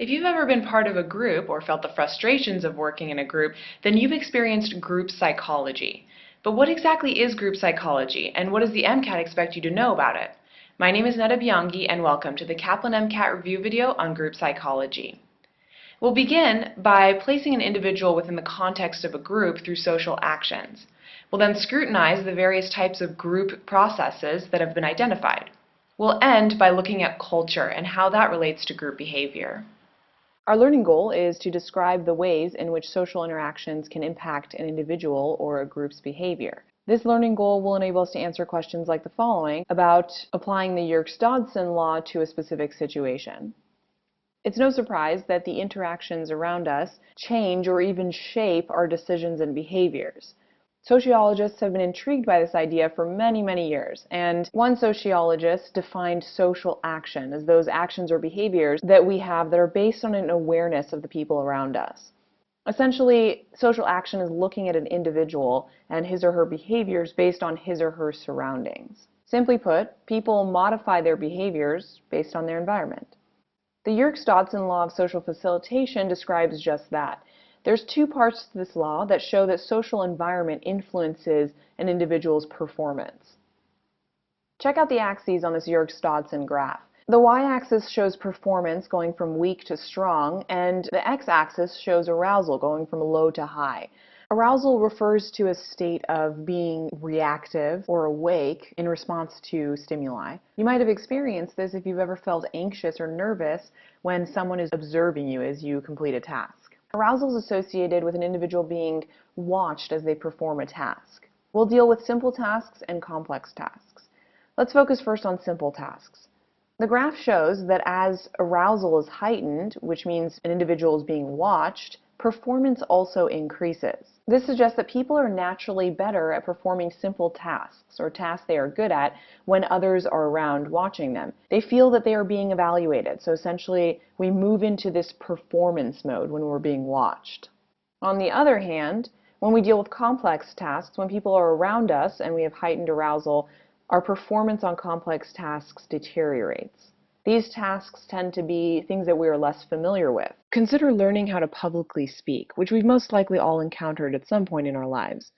If you've ever been part of a group or felt the frustrations of working in a group, then you've experienced group psychology. But what exactly is group psychology, and what does the MCAT expect you to know about it? My name is Netta Bianchi, and welcome to the Kaplan MCAT review video on group psychology. We'll begin by placing an individual within the context of a group through social actions. We'll then scrutinize the various types of group processes that have been identified. We'll end by looking at culture and how that relates to group behavior. Our learning goal is to describe the ways in which social interactions can impact an individual or a group's behavior. This learning goal will enable us to answer questions like the following about applying the Yerkes-Dodson law to a specific situation. It's no surprise that the interactions around us change or even shape our decisions and behaviors. Sociologists have been intrigued by this idea for many, many years, and one sociologist defined social action as those actions or behaviors that we have that are based on an awareness of the people around us. Essentially, social action is looking at an individual and his or her behaviors based on his or her surroundings. Simply put, people modify their behaviors based on their environment. The Yerkes-Dodson law of social facilitation describes just that. There's two parts to this law that show that social environment influences an individual's performance. Check out the axes on this Yerkes-Dodson graph. The y-axis shows performance going from weak to strong, and the x-axis shows arousal going from low to high. Arousal refers to a state of being reactive or awake in response to stimuli. You might have experienced this if you've ever felt anxious or nervous when someone is observing you as you complete a task. Arousal is associated with an individual being watched as they perform a task. We'll deal with simple tasks and complex tasks. Let's focus first on simple tasks. The graph shows that as arousal is heightened, which means an individual is being watched, performance also increases. This suggests that people are naturally better at performing simple tasks, or tasks they are good at, when others are around watching them. They feel that they are being evaluated, so essentially we move into this performance mode when we're being watched. On the other hand, when we deal with complex tasks, when people are around us and we have heightened arousal, our performance on complex tasks deteriorates. These tasks tend to be things that we are less familiar with. Consider learning how to publicly speak, which we've most likely all encountered at some point in our lives.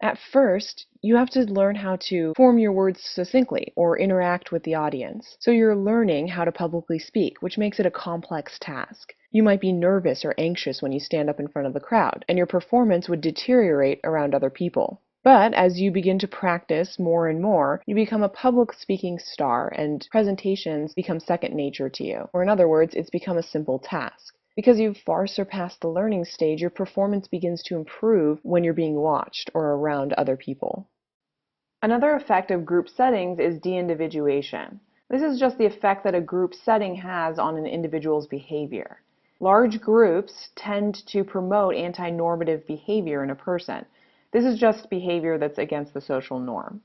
At first, you have to learn how to form your words succinctly or interact with the audience. So you're learning how to publicly speak, which makes it a complex task. You might be nervous or anxious when you stand up in front of the crowd, and your performance would deteriorate around other people. But as you begin to practice more and more, you become a public speaking star and presentations become second nature to you. Or in other words, it's become a simple task. Because you've far surpassed the learning stage, your performance begins to improve when you're being watched or around other people. Another effect of group settings is de-individuation. This is just the effect that a group setting has on an individual's behavior. Large groups tend to promote anti-normative behavior in a person. This is just behavior that's against the social norm.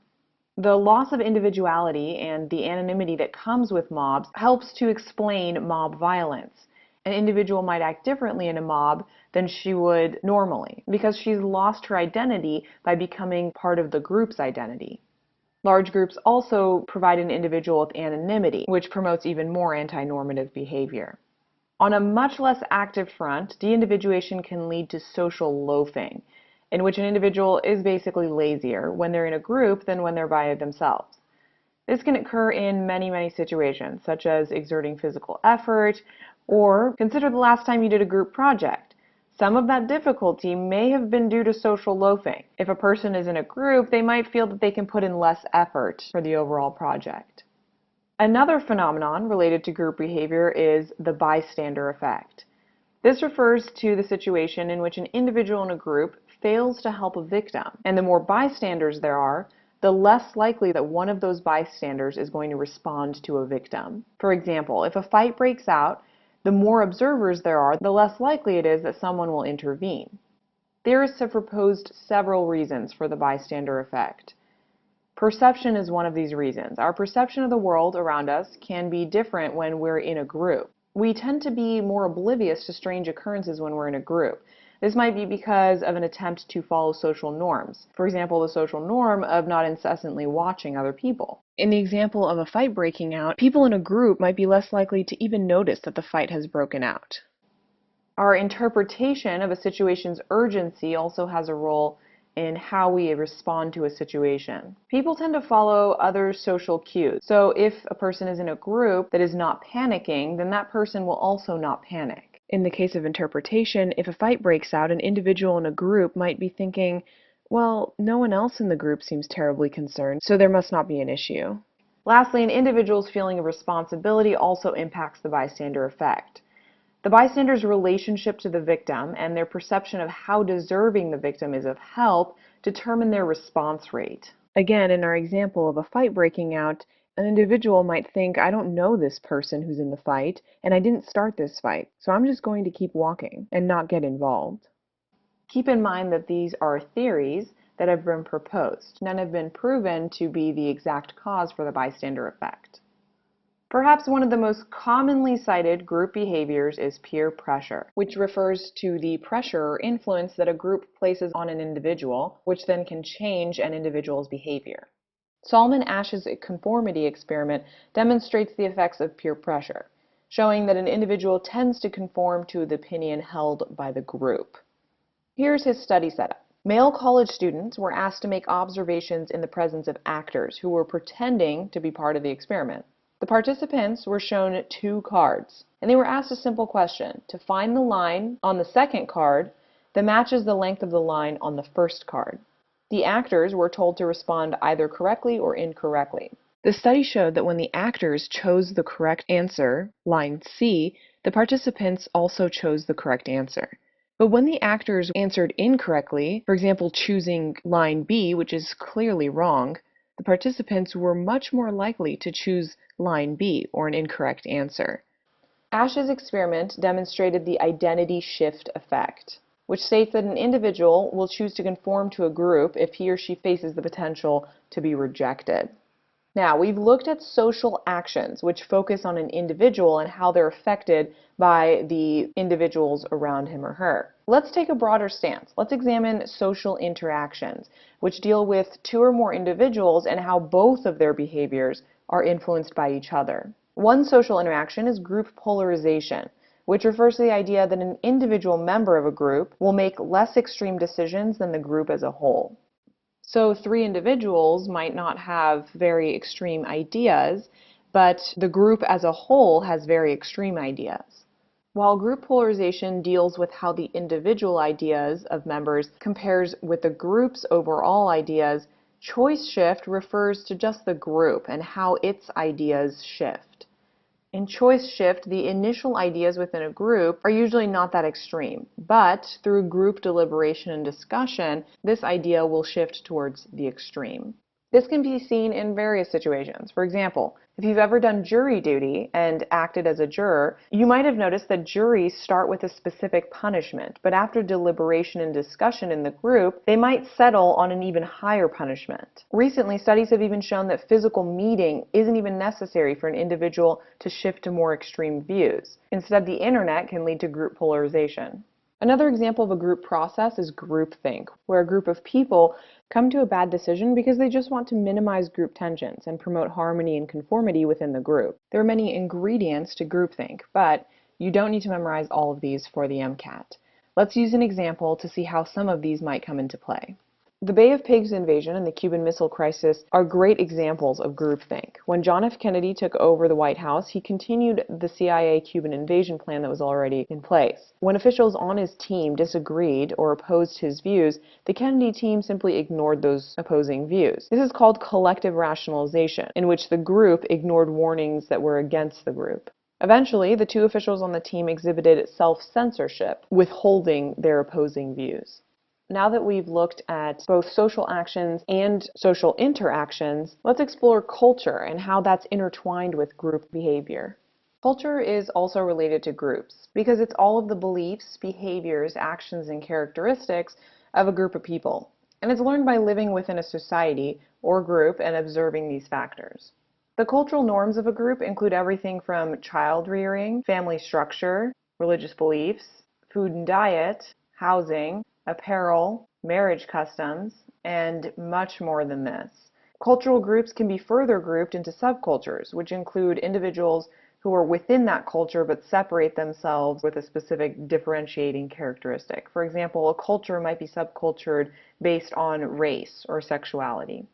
The loss of individuality and the anonymity that comes with mobs helps to explain mob violence. An individual might act differently in a mob than she would normally because she's lost her identity by becoming part of the group's identity. Large groups also provide an individual with anonymity, which promotes even more anti-normative behavior. On a much less active front, de-individuation can lead to social loafing, in which an individual is basically lazier when they're in a group than when they're by themselves. This can occur in many, many situations, such as exerting physical effort, or consider the last time you did a group project. Some of that difficulty may have been due to social loafing. If a person is in a group, they might feel that they can put in less effort for the overall project. Another phenomenon related to group behavior is the bystander effect. This refers to the situation in which an individual in a group fails to help a victim, and the more bystanders there are, the less likely that one of those bystanders is going to respond to a victim. For example, if a fight breaks out, the more observers there are, the less likely it is that someone will intervene. Theorists have proposed several reasons for the bystander effect. Perception is one of these reasons. Our perception of the world around us can be different when we're in a group. We tend to be more oblivious to strange occurrences when we're in a group. This might be because of an attempt to follow social norms. For example, the social norm of not incessantly watching other people. In the example of a fight breaking out, people in a group might be less likely to even notice that the fight has broken out. Our interpretation of a situation's urgency also has a role in how we respond to a situation. People tend to follow other social cues. So if a person is in a group that is not panicking, then that person will also not panic. In the case of interpretation, if a fight breaks out, an individual in a group might be thinking, well, no one else in the group seems terribly concerned, so there must not be an issue. Lastly, an individual's feeling of responsibility also impacts the bystander effect. The bystander's relationship to the victim and their perception of how deserving the victim is of help determine their response rate. Again, in our example of a fight breaking out, an individual might think, I don't know this person who's in the fight, and I didn't start this fight, so I'm just going to keep walking and not get involved. Keep in mind that these are theories that have been proposed. None have been proven to be the exact cause for the bystander effect. Perhaps one of the most commonly cited group behaviors is peer pressure, which refers to the pressure or influence that a group places on an individual, which then can change an individual's behavior. Salman Ash's conformity experiment demonstrates the effects of peer pressure, showing that an individual tends to conform to the opinion held by the group. Here's his study setup. Male college students were asked to make observations in the presence of actors who were pretending to be part of the experiment. The participants were shown 2 cards, and they were asked a simple question: to find the line on the second card that matches the length of the line on the first card. The actors were told to respond either correctly or incorrectly. The study showed that when the actors chose the correct answer, line C, the participants also chose the correct answer. But when the actors answered incorrectly, for example, choosing line B, which is clearly wrong, the participants were much more likely to choose line B, or an incorrect answer. Ash's experiment demonstrated the identity shift effect, which states that an individual will choose to conform to a group if he or she faces the potential to be rejected. Now, we've looked at social actions, which focus on an individual and how they're affected by the individuals around him or her. Let's take a broader stance. Let's examine social interactions, which deal with 2 or more individuals and how both of their behaviors are influenced by each other. One social interaction is group polarization, which refers to the idea that an individual member of a group will make less extreme decisions than the group as a whole. So 3 individuals might not have very extreme ideas, but the group as a whole has very extreme ideas. While group polarization deals with how the individual ideas of members compares with the group's overall ideas, choice shift refers to just the group and how its ideas shift. In choice shift, the initial ideas within a group are usually not that extreme, but through group deliberation and discussion, this idea will shift towards the extreme. This can be seen in various situations. For example, if you've ever done jury duty and acted as a juror, you might have noticed that juries start with a specific punishment, but after deliberation and discussion in the group, they might settle on an even higher punishment. Recently, studies have even shown that physical meeting isn't even necessary for an individual to shift to more extreme views. Instead, the internet can lead to group polarization. Another example of a group process is groupthink, where a group of people come to a bad decision because they just want to minimize group tensions and promote harmony and conformity within the group. There are many ingredients to groupthink, but you don't need to memorize all of these for the MCAT. Let's use an example to see how some of these might come into play. The Bay of Pigs invasion and the Cuban Missile Crisis are great examples of groupthink. When John F. Kennedy took over the White House, he continued the CIA Cuban invasion plan that was already in place. When officials on his team disagreed or opposed his views, the Kennedy team simply ignored those opposing views. This is called collective rationalization, in which the group ignored warnings that were against the group. Eventually, the 2 officials on the team exhibited self-censorship, withholding their opposing views. Now that we've looked at both social actions and social interactions, let's explore culture and how that's intertwined with group behavior. Culture is also related to groups because it's all of the beliefs, behaviors, actions, and characteristics of a group of people. And it's learned by living within a society or group and observing these factors. The cultural norms of a group include everything from child rearing, family structure, religious beliefs, food and diet, housing, apparel, marriage customs, and much more than this. Cultural groups can be further grouped into subcultures, which include individuals who are within that culture but separate themselves with a specific differentiating characteristic. For example, a culture might be subcultured based on race or sexuality.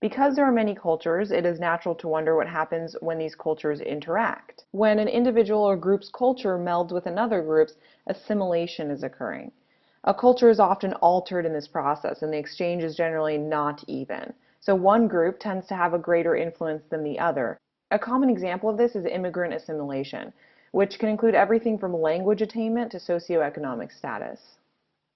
Because there are many cultures, it is natural to wonder what happens when these cultures interact. When an individual or group's culture melds with another group's, assimilation is occurring. A culture is often altered in this process, and the exchange is generally not even. So one group tends to have a greater influence than the other. A common example of this is immigrant assimilation, which can include everything from language attainment to socioeconomic status.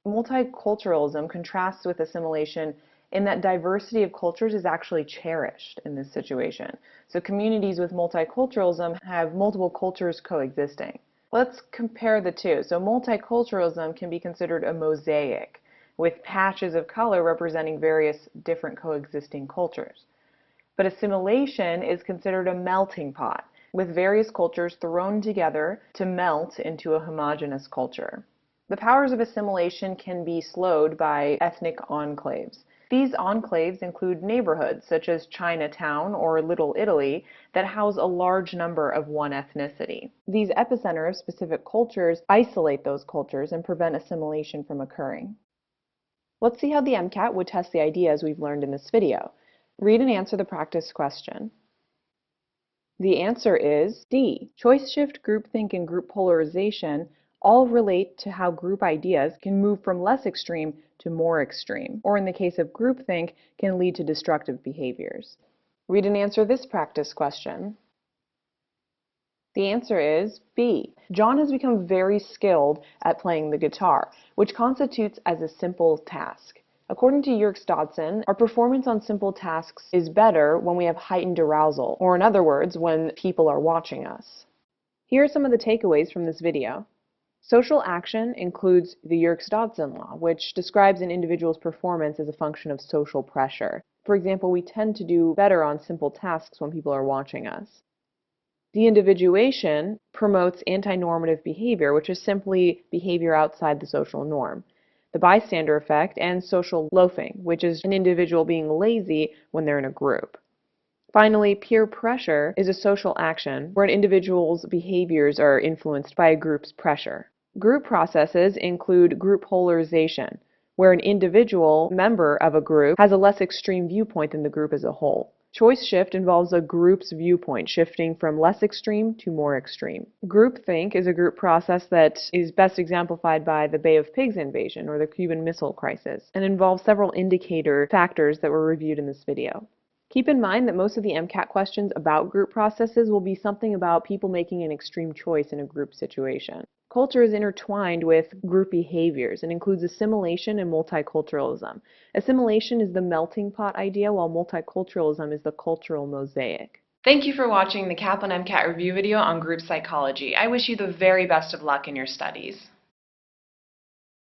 Multiculturalism contrasts with assimilation in that diversity of cultures is actually cherished in this situation. So communities with multiculturalism have multiple cultures coexisting. Let's compare the two. So multiculturalism can be considered a mosaic, with patches of color representing various different coexisting cultures. But assimilation is considered a melting pot, with various cultures thrown together to melt into a homogeneous culture. The powers of assimilation can be slowed by ethnic enclaves. These enclaves include neighborhoods such as Chinatown or Little Italy that house a large number of one ethnicity. These epicenters of specific cultures isolate those cultures and prevent assimilation from occurring. Let's see how the MCAT would test the ideas we've learned in this video. Read and answer the practice question. The answer is D. Choice shift, groupthink, and group polarization all relate to how group ideas can move from less extreme to more extreme, or in the case of groupthink, can lead to destructive behaviors. Read and answer this practice question. The answer is B. John has become very skilled at playing the guitar, which constitutes as a simple task. According to Yerkes-Dodson, our performance on simple tasks is better when we have heightened arousal, or in other words, when people are watching us. Here are some of the takeaways from this video. Social action includes the Yerkes-Dodson law, which describes an individual's performance as a function of social pressure. For example, we tend to do better on simple tasks when people are watching us. De-individuation promotes anti-normative behavior, which is simply behavior outside the social norm. The bystander effect and social loafing, which is an individual being lazy when they're in a group. Finally, peer pressure is a social action where an individual's behaviors are influenced by a group's pressure. Group processes include group polarization, where an individual member of a group has a less extreme viewpoint than the group as a whole. Choice shift involves a group's viewpoint shifting from less extreme to more extreme. Groupthink is a group process that is best exemplified by the Bay of Pigs invasion or the Cuban Missile Crisis, and involves several indicator factors that were reviewed in this video. Keep in mind that most of the MCAT questions about group processes will be something about people making an extreme choice in a group situation. Culture is intertwined with group behaviors and includes assimilation and multiculturalism. Assimilation is the melting pot idea, while multiculturalism is the cultural mosaic. Thank you for watching the Kaplan MCAT review video on group psychology. I wish you the very best of luck in your studies.